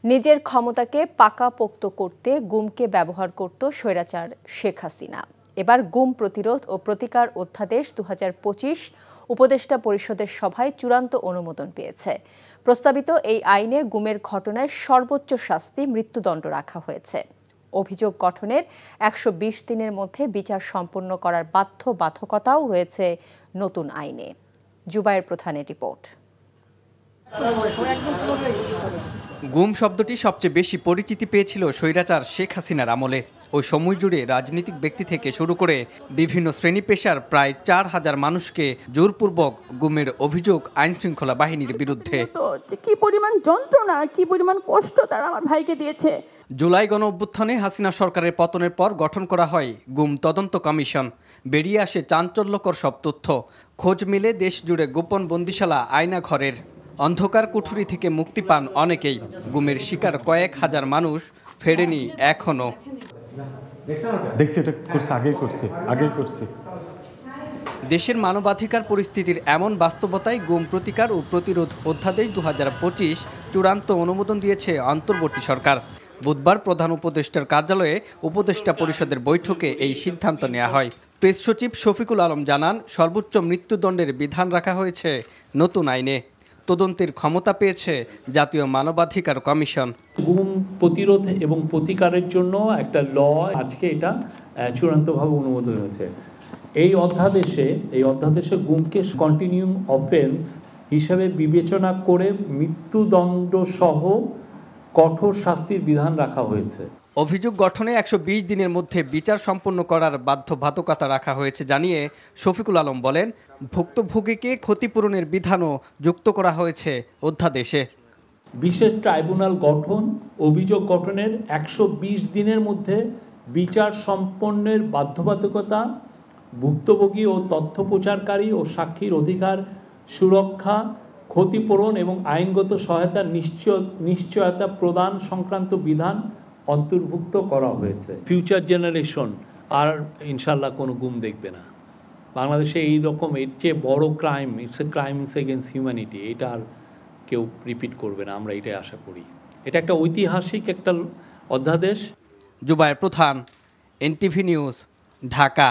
নিজের ক্ষমতাকে পাকাপোক্ত করতে গুমকে ব্যবহার করত স্বৈরাচার শেখ হাসিনা। এবার গুম প্রতিরোধ ও প্রতিকার অধ্যাদেশ ২০২৫ উপদেষ্টা পরিষদের সভায় চূড়ান্ত অনুমোদন পেয়েছে। প্রস্তাবিত এই আইনে গুমের ঘটনায় সর্বোচ্চ শাস্তি মৃত্যুদণ্ড রাখা হয়েছে। অভিযোগ গঠনের ১২০ দিনের মধ্যে বিচার সম্পন্ন করার বাধ্যবাধকতাও রয়েছে নতুন আইনে। জুবায়ের প্রধানের রিপোর্ট। গুম শব্দটি সবচেয়ে বেশি পরিচিতি পেয়েছিল স্বৈরাচার শেখ হাসিনার আমলে। ওই সময় জুড়ে রাজনৈতিক ব্যক্তি থেকে শুরু করে বিভিন্ন শ্রেণী পেশার প্রায় ৪,০০০ মানুষকে জোরপূর্বক গুমের অভিযোগ আইনশৃঙ্খলা বাহিনীর বিরুদ্ধে। কি পরিমাণ যন্ত্রণা, কি পরিমাণ কষ্ট তারা আমার ভাইকে দিয়েছে। জুলাই গণঅভ্যুত্থানে হাসিনা সরকারের পতনের পর গঠন করা হয় গুম তদন্ত কমিশন। বেরিয়ে আসে চাঞ্চল্যকর সব তথ্য। খোঁজ মিলে দেশ জুড়ে গোপন বন্দিশালা, আয়না ঘরের অন্ধকার কুঠুরি থেকে মুক্তি পান অনেকেই। গুমের শিকার কয়েক হাজার মানুষ ফেরেনি এখনো। দেশের মানবাধিকার পরিস্থিতির এমন বাস্তবতায় গুম প্রতিকার ও প্রতিরোধ অধ্যাদেশ ২০২৫ চূড়ান্ত অনুমোদন দিয়েছে অন্তর্বর্তী সরকার। বুধবার প্রধান উপদেষ্টার কার্যালয়ে উপদেষ্টা পরিষদের বৈঠকে এই সিদ্ধান্ত নেওয়া হয়। প্রেস সচিব শফিকুল আলম জানান, সর্বোচ্চ মৃত্যুদণ্ডের বিধান রাখা হয়েছে নতুন আইনে। তদন্তের ক্ষমতা পেয়েছে জাতীয় মানবাধিকার কমিশন। গুম প্রতিরোধ এবং প্রতিকারের জন্য একটা আজকে এটা চূড়ান্তভাবে অনুমোদন হয়েছে। এই অধ্যাদেশে গুমকে কন্টিনিউম অফেন্স হিসাবে বিবেচনা করে মৃত্যুদণ্ড সহ কঠোর শাস্তির বিধান রাখা হয়েছে। অভিযোগ গঠনে ১২০ দিনের মধ্যে বিচার সম্পন্ন করার বাধ্যবাধকতা রাখা হয়েছে জানিয়ে শফিকুল আলম বলেন, ভুক্তভোগীকে ক্ষতিপূরণের বিধানও যুক্ত করা হয়েছে অধ্যাদেশে। বিশেষ ট্রাইব্যুনাল গঠন, অভিযোগ গঠনের ১২০ দিনের মধ্যে বিচার সম্পন্নের বাধ্যবাধকতা, ভুক্তভোগী ও তথ্য প্রচারকারী ও সাক্ষীর অধিকার সুরক্ষা, ক্ষতিপূরণ এবং আইনগত সহায়তার নিশ্চয়তা প্রদান সংক্রান্ত বিধান অন্তর্ভুক্ত করা হয়েছে। ফিউচার জেনারেশন আর ইনশাল্লাহ কোনো গুম দেখবে না বাংলাদেশে। এই রকম এর চেয়ে বড় crime, it's a crime against humanity, এটা আর কেউ রিপিট করবে না, আমরা এটাই আশা করি। এটা একটা ঐতিহাসিক একটা অধ্যাদেশ। জুবায়ের প্রধান, NTV নিউজ, ঢাকা।